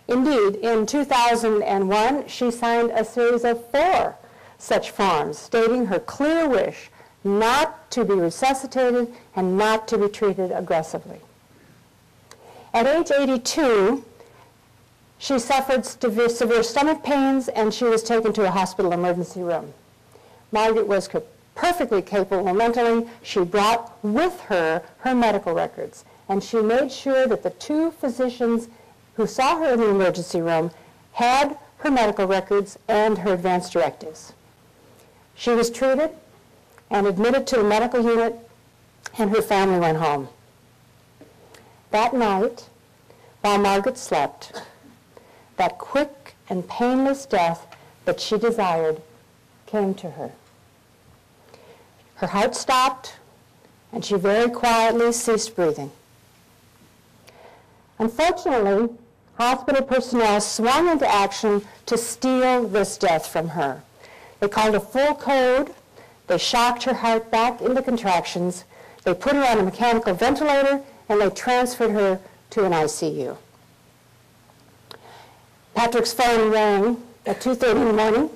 Indeed, in 2001, she signed a series of 4 such forms stating her clear wish not to be resuscitated and not to be treated aggressively. At age 82, she suffered severe stomach pains and she was taken to a hospital emergency room. Margaret was perfectly capable mentally. She brought with her her medical records, and she made sure that the 2 physicians who saw her in the emergency room had her medical records and her advance directives. She was treated and admitted to the medical unit, and her family went home. That night, while Margaret slept, that quick and painless death that she desired came to her. Her heart stopped, and she very quietly ceased breathing. Unfortunately, hospital personnel swung into action to steal this death from her. They called a full code. They shocked her heart back into contractions. They put her on a mechanical ventilator, and they transferred her to an ICU. Patrick's phone rang at 2:30 in the morning,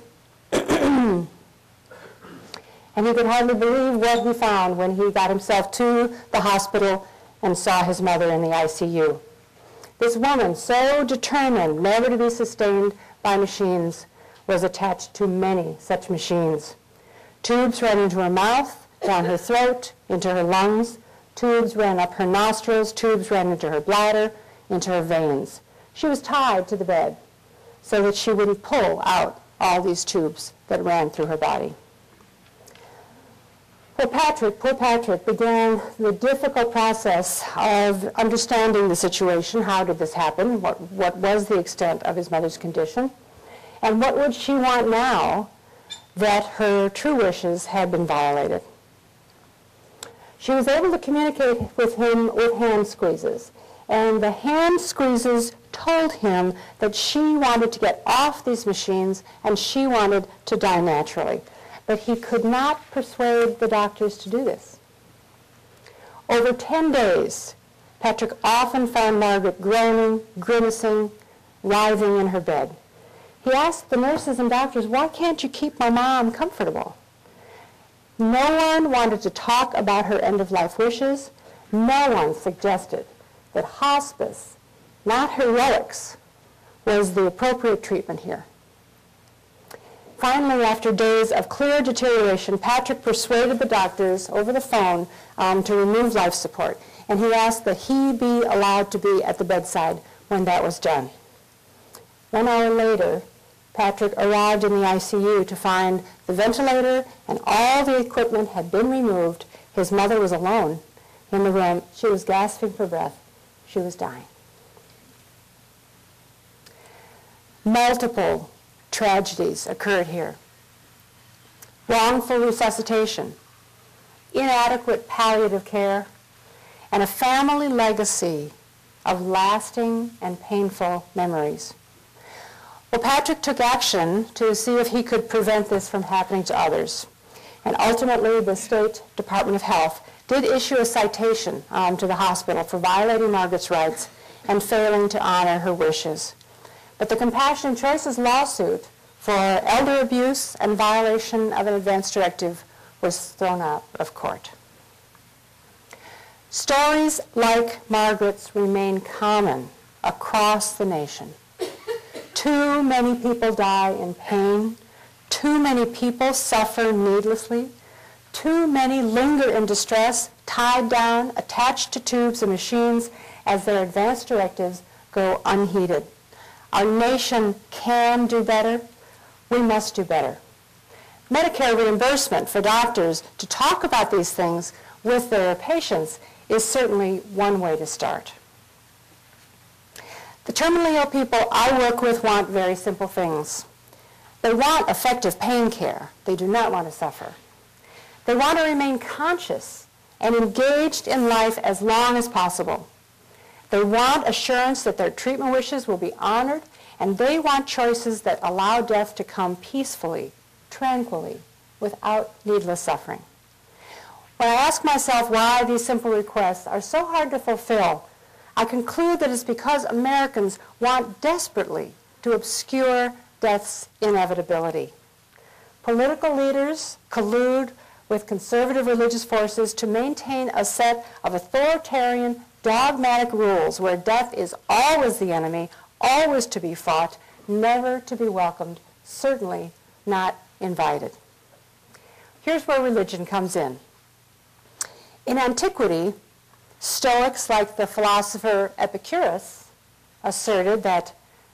and he could hardly believe what he found when he got himself to the hospital and saw his mother in the ICU. This woman, so determined never to be sustained by machines, was attached to many such machines. Tubes ran into her mouth, down her throat, into her lungs. Tubes ran up her nostrils. Tubes ran into her bladder, into her veins. She was tied to the bed so that she wouldn't pull out all these tubes that ran through her body. Poor Patrick began the difficult process of understanding the situation. How did this happen? What was the extent of his mother's condition? And what would she want now that her true wishes had been violated? She was able to communicate with him with hand squeezes. And the hand squeezes told him that she wanted to get off these machines and she wanted to die naturally. But he could not persuade the doctors to do this. Over 10 days, Patrick often found Margaret groaning, grimacing, writhing in her bed. He asked the nurses and doctors, "Why can't you keep my mom comfortable?" No one wanted to talk about her end-of-life wishes. No one suggested that hospice, not heroics, was the appropriate treatment here. Finally, after days of clear deterioration, Patrick persuaded the doctors over the phone to remove life support, and he asked that he be allowed to be at the bedside when that was done. 1 hour later, Patrick arrived in the ICU to find the ventilator and all the equipment had been removed. His mother was alone in the room. She was gasping for breath. She was dying. Multiple tragedies occurred here. Wrongful resuscitation, inadequate palliative care, and a family legacy of lasting and painful memories. Well, Patrick took action to see if he could prevent this from happening to others. And ultimately, the State Department of Health did issue a citation to the hospital for violating Margaret's rights and failing to honor her wishes. But the Compassionate Choices lawsuit for elder abuse and violation of an advance directive was thrown out of court. Stories like Margaret's remain common across the nation. Too many people die in pain. Too many people suffer needlessly. Too many linger in distress, tied down, attached to tubes and machines as their advance directives go unheeded. Our nation can do better. We must do better. Medicare reimbursement for doctors to talk about these things with their patients is certainly one way to start. The terminally ill people I work with want very simple things. They want effective pain care. They do not want to suffer. They want to remain conscious and engaged in life as long as possible. They want assurance that their treatment wishes will be honored, and they want choices that allow death to come peacefully, tranquilly, without needless suffering. When I ask myself why these simple requests are so hard to fulfill, I conclude that it's because Americans want desperately to obscure death's inevitability. Political leaders collude with conservative religious forces to maintain a set of authoritarian, dogmatic rules where death is always the enemy, always to be fought, never to be welcomed, certainly not invited. Here's where religion comes in. In antiquity, Stoics, like the philosopher Epicurus, asserted that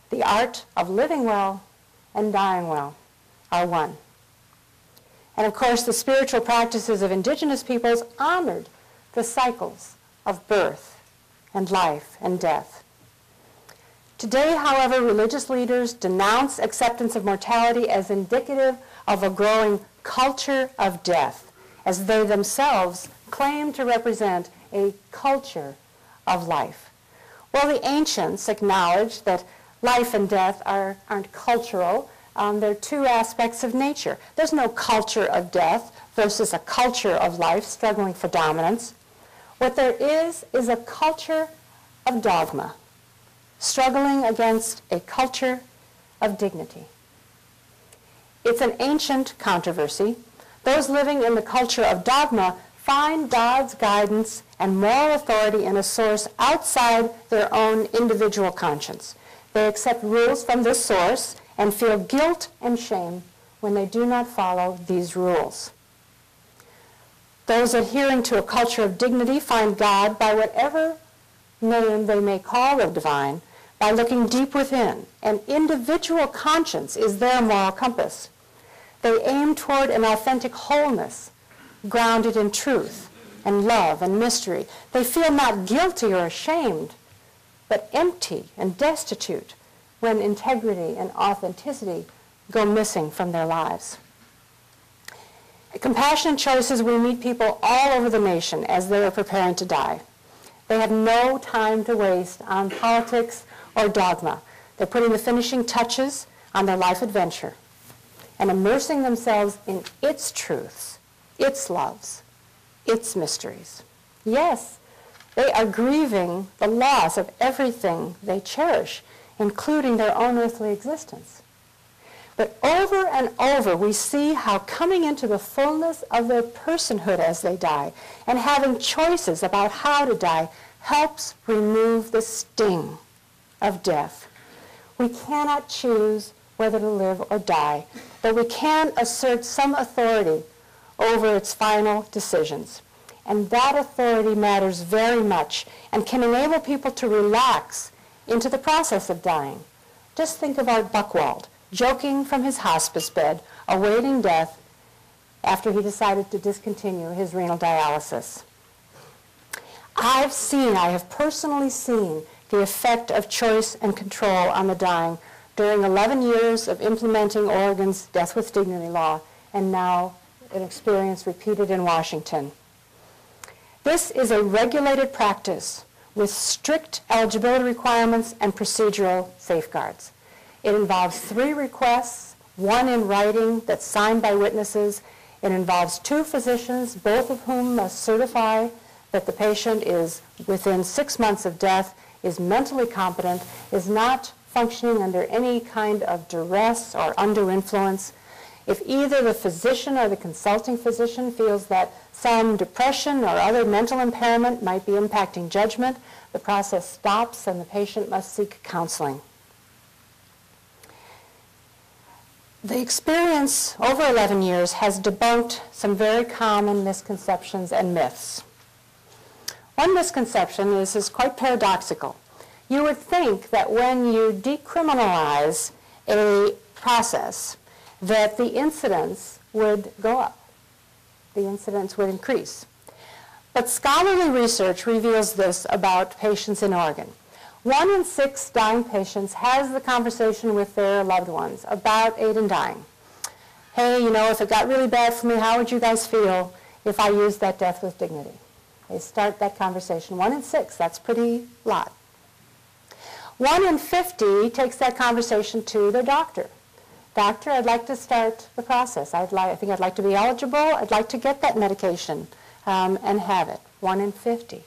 the art of living well and dying well are one. And of course, the spiritual practices of indigenous peoples honored the cycles of birth and life and death. Today, however, religious leaders denounce acceptance of mortality as indicative of a growing culture of death, as they themselves claim to represent a culture of life. Well, the ancients acknowledged that life and death aren't cultural. They're two aspects of nature. There's no culture of death versus a culture of life struggling for dominance. What there is a culture of dogma, struggling against a culture of dignity. It's an ancient controversy. Those living in the culture of dogma find God's guidance and moral authority in a source outside their own individual conscience. They accept rules from this source and feel guilt and shame when they do not follow these rules. Those adhering to a culture of dignity find God, by whatever name they may call the divine, by looking deep within. An individual conscience is their moral compass. They aim toward an authentic wholeness, grounded in truth and love and mystery. They feel not guilty or ashamed, but empty and destitute when integrity and authenticity go missing from their lives. At Compassionate Choices, we meet people all over the nation as they are preparing to die. They have no time to waste on politics or dogma. They're putting the finishing touches on their life adventure and immersing themselves in its truths, its loves, its mysteries. Yes, they are grieving the loss of everything they cherish, including their own earthly existence. But over and over, we see how coming into the fullness of their personhood as they die and having choices about how to die helps remove the sting of death. We cannot choose whether to live or die, but we can assert some authority over its final decisions. And that authority matters very much and can enable people to relax into the process of dying. Just think of Art Buchwald, joking from his hospice bed, awaiting death after he decided to discontinue his renal dialysis. I have personally seen the effect of choice and control on the dying during 11 years of implementing Oregon's Death with Dignity law, and now an experience repeated in Washington. This is a regulated practice with strict eligibility requirements and procedural safeguards. It involves 3 requests, 1 in writing that's signed by witnesses. It involves 2 physicians, both of whom must certify that the patient is within 6 months of death, is mentally competent, is not functioning under any kind of duress or undue influence. If either the physician or the consulting physician feels that some depression or other mental impairment might be impacting judgment, the process stops and the patient must seek counseling. The experience over 11 years has debunked some very common misconceptions and myths. One misconception is quite paradoxical. You would think that when you decriminalize a process, that the incidence would go up. The incidence would increase. But scholarly research reveals this about patients in Oregon. 1 in 6 dying patients has the conversation with their loved ones about aid in dying. Hey, if it got really bad for me, how would you guys feel if I used that death with dignity? They start that conversation. 1 in 6, that's pretty lot. 1 in 50 takes that conversation to their doctor. Doctor, I'd like to start the process. I think I'd like to be eligible. I'd like to get that medication and have it. 1 in 50.